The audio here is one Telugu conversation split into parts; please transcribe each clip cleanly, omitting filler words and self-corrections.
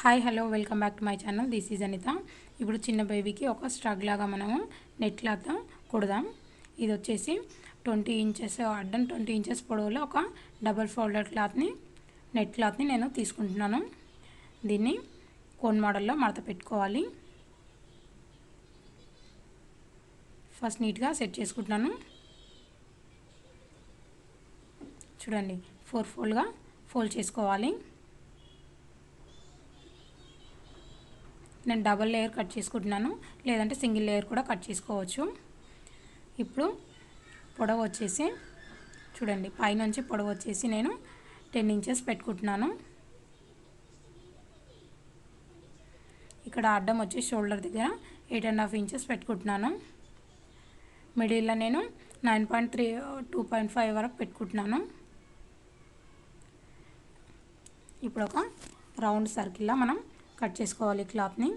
Hi hello welcome back to my channel. This is Anita. ఇప్పుడు చిన్న బేబీకి ఒక స్ట్రగ్ లాగా మనము నెట్ క్లాత్ కుడదాం. ఇది వచ్చేసి 20 ఇంచెస్ అడ్డం 20 ఇంచెస్ పొడవులో ఒక డబల్ ఫోల్డెడ్ నెట్ క్లాత్ని నేను తీసుకుంటున్నాను. దీన్ని కోన్ మోడల్లో మడత పెట్టుకోవాలి. ఫస్ట్ నీట్గా సెట్ చేసుకుంటున్నాను. చూడండి, 4 ఫోల్డ్గా ఫోల్డ్ చేసుకోవాలి. నేను డబల్ లేయర్ కట్ చేసుకుంటున్నాను, లేదంటే సింగిల్ లేయర్ కూడా కట్ చేసుకోవచ్చు. ఇప్పుడు పొడవు వచ్చేసి చూడండి, పైనుంచి పొడవు వచ్చేసి నేను 10 ఇంచెస్ పెట్టుకుంటున్నాను. ఇక్కడ అడ్డం వచ్చి షోల్డర్ దగ్గర 8.5 ఇంచెస్ పెట్టుకుంటున్నాను. మిడిల్లో నేను 9.3 2.5 వరకు పెట్టుకుంటున్నాను. ఇప్పుడు ఒక రౌండ్ సర్కిల్లా మనం కట్ చేసుకోవాలి క్లాత్ని.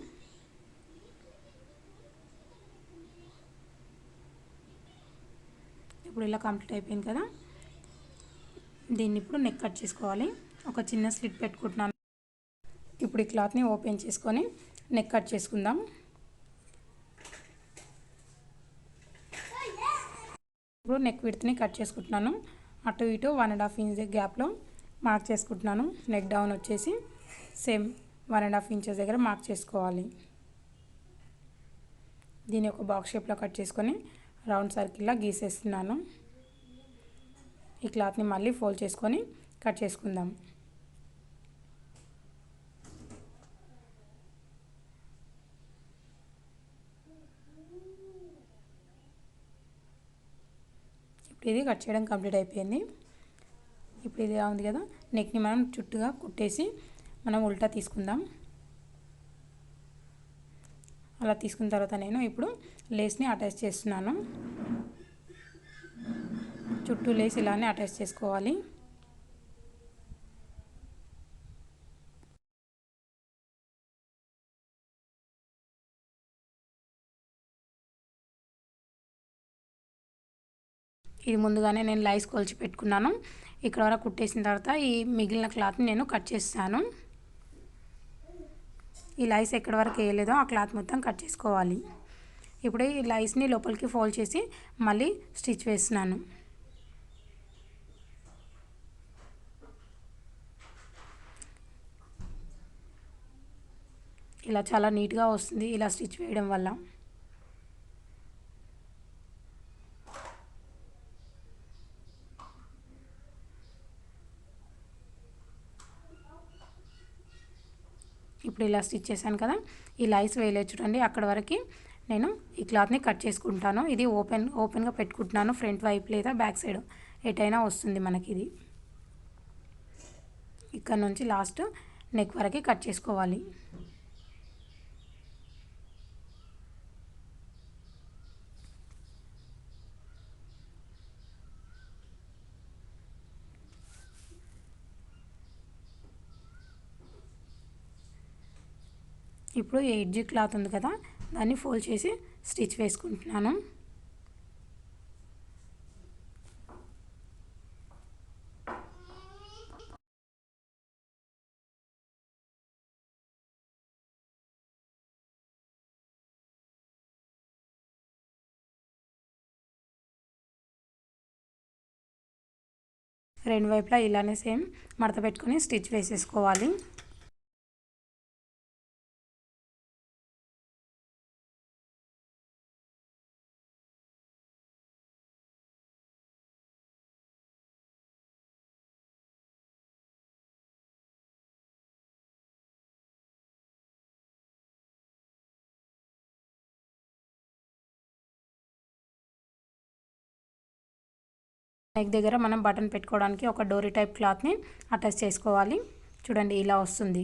ఇప్పుడు ఇలా కంప్లీట్ అయిపోయింది కదా. దీన్ని ఇప్పుడు నెక్ కట్ చేసుకోవాలి. ఒక చిన్న స్లిట్ పెట్టుకుంటున్నాను. ఇప్పుడు ఈ క్లాత్ని ఓపెన్ చేసుకొని నెక్ కట్ చేసుకుందాం. ఇప్పుడు నెక్ విడ్త్ని కట్ చేసుకుంటున్నాను. అటు ఇటు 1.5 ఇంచ్ గ్యాప్లో మార్క్ చేసుకుంటున్నాను. నెక్ డౌన్ వచ్చేసి సేమ్ 1.5 ఇంచెస్ దగ్గర మార్క్ చేసుకోవాలి. దీన్ని ఒక బాక్స్ షేప్లో కట్ చేసుకొని రౌండ్ సర్కిల్లా గీసేస్తున్నాను. ఈ క్లాత్ని మళ్ళీ ఫోల్డ్ చేసుకొని కట్ చేసుకుందాం. ఇప్పుడు ఇది కట్ చేయడం కంప్లీట్ అయిపోయింది. ఇప్పుడు ఇది ఉంది కదా, నెక్ని మనం చుట్టుగా కుట్టేసి మనం ఉల్టా తీసుకుందాం. అలా తీసుకున్న తర్వాత నేను ఇప్పుడు లేస్ని అటాచ్ చేస్తున్నాను. చుట్టూ లేస్ ఇలానే అటాచ్ చేసుకోవాలి. ఇది ముందుగానే నేను లైస్ కొలిచి పెట్టుకున్నాను. ఇక్కడ వరకు కుట్టేసిన తర్వాత ఈ మిగిలిన క్లాత్ని నేను కట్ చేస్తాను. ఈ లైస్ ఎక్కడి వరకు వేయలేదో ఆ క్లాత్ మొత్తం కట్ చేసుకోవాలి. ఇప్పుడు ఈ లైస్ని లోపలికి ఫోల్డ్ చేసి మళ్ళీ స్టిచ్ వేస్తున్నాను. ఇలా చాలా నీట్గా వస్తుంది ఇలా స్టిచ్ వేయడం వల్ల. ఇప్పుడు ఇలా స్టిచ్ చేశాను కదా, ఈ లైస్ వేయలేదు చూడండి, అక్కడ వరకు నేను ఈ క్లాత్ని కట్ చేసుకుంటాను. ఇది ఓపెన్గా పెట్టుకుంటున్నాను. ఫ్రంట్ వైపు లేదా బ్యాక్ సైడ్ ఎటైనా వస్తుంది మనకి. ఇది ఇక్కడ నుంచి లాస్ట్ నెక్ వరకు కట్ చేసుకోవాలి. ఇప్పుడు ఎడ్జ్ క్లాత్ ఉంది కదా, దాన్ని ఫోల్డ్ చేసి స్టిచ్ వేసుకుంటున్నాను. రెండు వైపులా ఇలానే సేమ్ మడత పెట్టుకొని స్టిచ్ వేసేసుకోవాలి. నెక్ దగ్గర మనం బటన్ పెట్టుకోవడానికి ఒక డోరీ టైప్ క్లాత్ని అటాచ్ చేసుకోవాలి. చూడండి, ఇలా వస్తుంది.